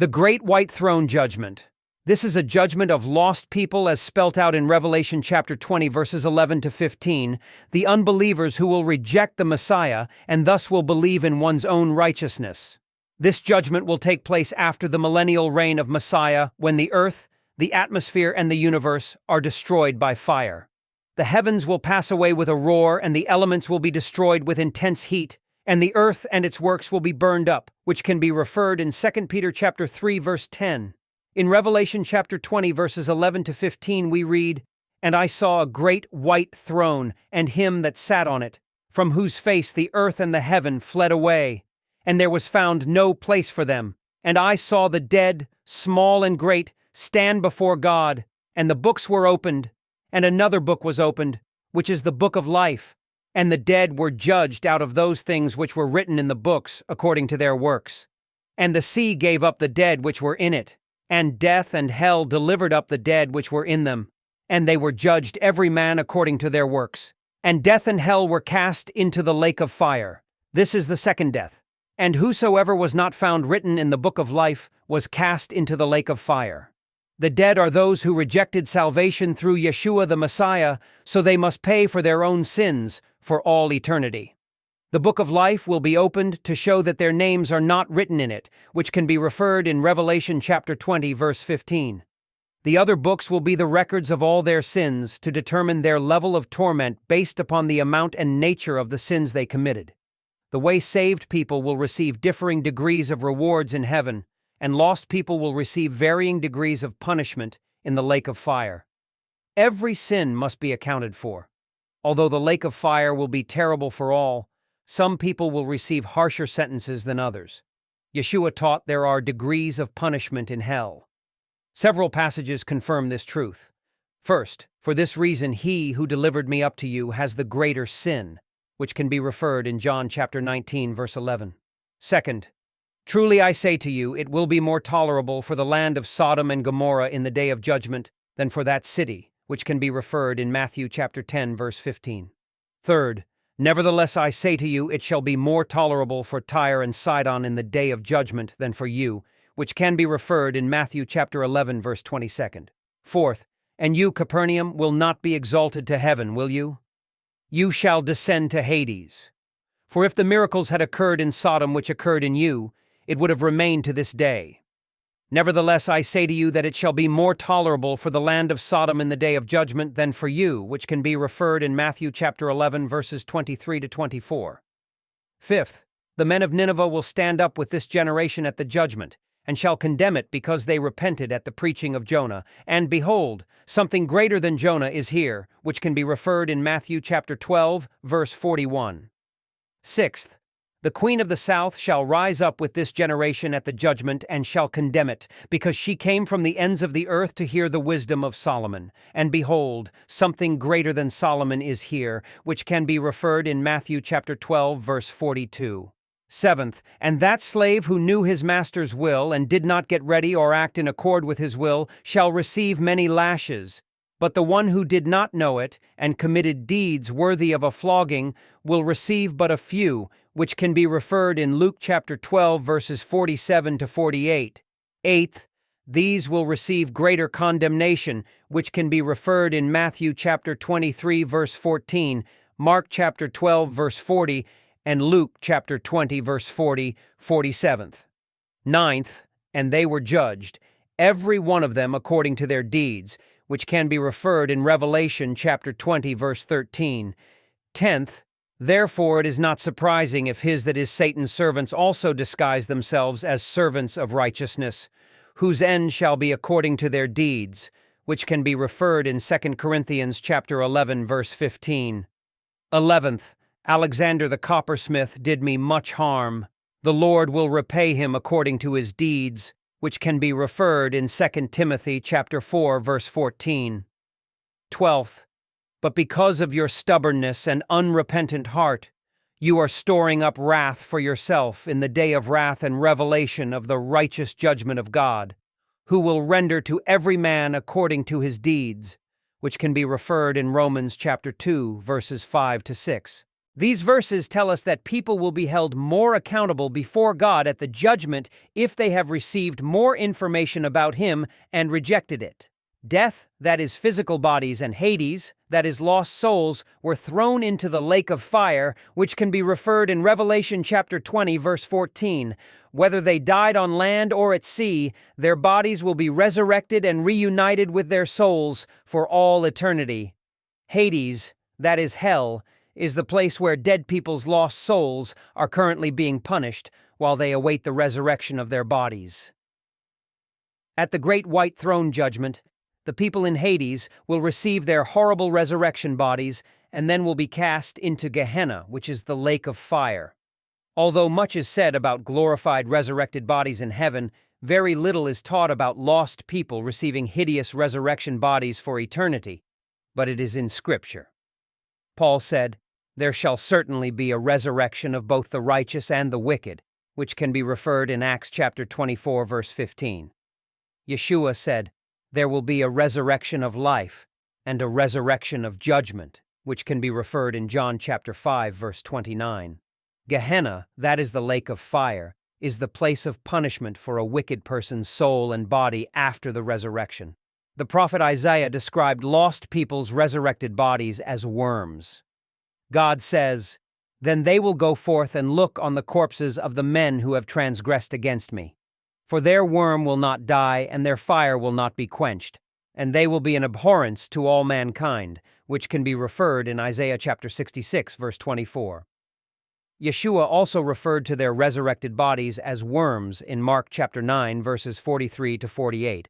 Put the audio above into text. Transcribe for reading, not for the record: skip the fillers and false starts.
The Great White Throne Judgment. This is a judgment of lost people as spelt out in Revelation chapter 20 verses 11 to 15, the unbelievers who will reject the Messiah and thus will believe in one's own righteousness. This judgment will take place after the millennial reign of Messiah, when the earth, the atmosphere, and the universe are destroyed by fire. The heavens will pass away with a roar, and the elements will be destroyed with intense heat, and the earth and its works will be burned up, which can be referred in 2 Peter chapter 3 verse 10. In Revelation chapter 20 verses 11 to 15 we read, "And I saw a great white throne, and him that sat on it, from whose face the earth and the heaven fled away, and there was found no place for them. And I saw the dead, small and great, stand before God, and the books were opened, and another book was opened, which is the book of life. And the dead were judged out of those things which were written in the books according to their works. And the sea gave up the dead which were in it, and death and hell delivered up the dead which were in them, and they were judged every man according to their works. And death and hell were cast into the lake of fire. This is the second death. And whosoever was not found written in the book of life was cast into the lake of fire. The dead are those who rejected salvation through Yeshua the Messiah, so they must pay for their own sins for all eternity. The book of life will be opened to show that their names are not written in it, which can be referred in Revelation chapter 20 verse 15. The other books will be the records of all their sins to determine their level of torment based upon the amount and nature of the sins they committed. The way saved people will receive differing degrees of rewards in heaven, and lost people will receive varying degrees of punishment in the lake of fire. Every sin must be accounted for. Although the lake of fire will be terrible for all, some people will receive harsher sentences than others. Yeshua taught there are degrees of punishment in hell. Several passages confirm this truth. First, for this reason he who delivered me up to you has the greater sin, which can be referred in John chapter 19 verse 11. Second, truly I say to you, it will be more tolerable for the land of Sodom and Gomorrah in the day of judgment than for that city, which can be referred in Matthew chapter 10 verse 15. Third, nevertheless I say to you, it shall be more tolerable for Tyre and Sidon in the day of judgment than for you, which can be referred in Matthew chapter 11 verse 22. Fourth, and you, Capernaum, will not be exalted to heaven, will you? You shall descend to Hades. For if the miracles had occurred in Sodom which occurred in you, it would have remained to this day. Nevertheless, I say to you that it shall be more tolerable for the land of Sodom in the day of judgment than for you, which can be referred in Matthew chapter 11 verses 23 to 24. Fifth, the men of Nineveh will stand up with this generation at the judgment, and shall condemn it because they repented at the preaching of Jonah. And behold, something greater than Jonah is here, which can be referred in Matthew chapter 12 verse 41. Sixth, the queen of the south shall rise up with this generation at the judgment and shall condemn it, because she came from the ends of the earth to hear the wisdom of Solomon. And behold, something greater than Solomon is here, which can be referred in Matthew chapter 12 verse 42. Seventh, and that slave who knew his master's will and did not get ready or act in accord with his will shall receive many lashes. But the one who did not know it and committed deeds worthy of a flogging will receive but a few, which can be referred in Luke chapter 12 verses 47 to 48. Eighth, these will receive greater condemnation, which can be referred in Matthew chapter 23 verse 14, Mark chapter 12 verse 40, and Luke chapter 20 verse 40, 47th. Ninth, and they were judged, every one of them according to their deeds, which can be referred in Revelation chapter 20 verse 13. 10th, therefore it is not surprising if his that is Satan's servants also disguise themselves as servants of righteousness, whose end shall be according to their deeds, which can be referred in 2 Corinthians chapter 11 verse 15. 11th, Alexander the coppersmith did me much harm. The Lord will repay him according to his deeds, which can be referred in 2 Timothy chapter 4 verse 14. 12th, but because of your stubbornness and unrepentant heart, you are storing up wrath for yourself in the day of wrath and revelation of the righteous judgment of God, who will render to every man according to his deeds, which can be referred in Romans chapter 2 verses 5 to 6. These verses tell us that people will be held more accountable before God at the judgment if they have received more information about Him and rejected it. Death, that is physical bodies, and Hades, that is lost souls, were thrown into the lake of fire, which can be referred in Revelation chapter 20, verse 14. Whether they died on land or at sea, their bodies will be resurrected and reunited with their souls for all eternity. Hades, that is hell, is the place where dead people's lost souls are currently being punished while they await the resurrection of their bodies. At the great white throne judgment, the people in Hades will receive their horrible resurrection bodies and then will be cast into Gehenna, which is the lake of fire. Although much is said about glorified resurrected bodies in heaven, very little is taught about lost people receiving hideous resurrection bodies for eternity, but it is in Scripture. Paul said, "There shall certainly be a resurrection of both the righteous and the wicked," which can be referred in Acts chapter 24, verse 15. Yeshua said, "There will be a resurrection of life and a resurrection of judgment," which can be referred in John chapter 5, verse 29. Gehenna, that is the lake of fire, is the place of punishment for a wicked person's soul and body after the resurrection. The prophet Isaiah described lost people's resurrected bodies as worms. God says, "Then they will go forth and look on the corpses of the men who have transgressed against me. For their worm will not die, and their fire will not be quenched, and they will be an abhorrence to all mankind," which can be referred in Isaiah chapter 66, verse 24. Yeshua also referred to their resurrected bodies as worms in Mark chapter 9, verses 43 to 48.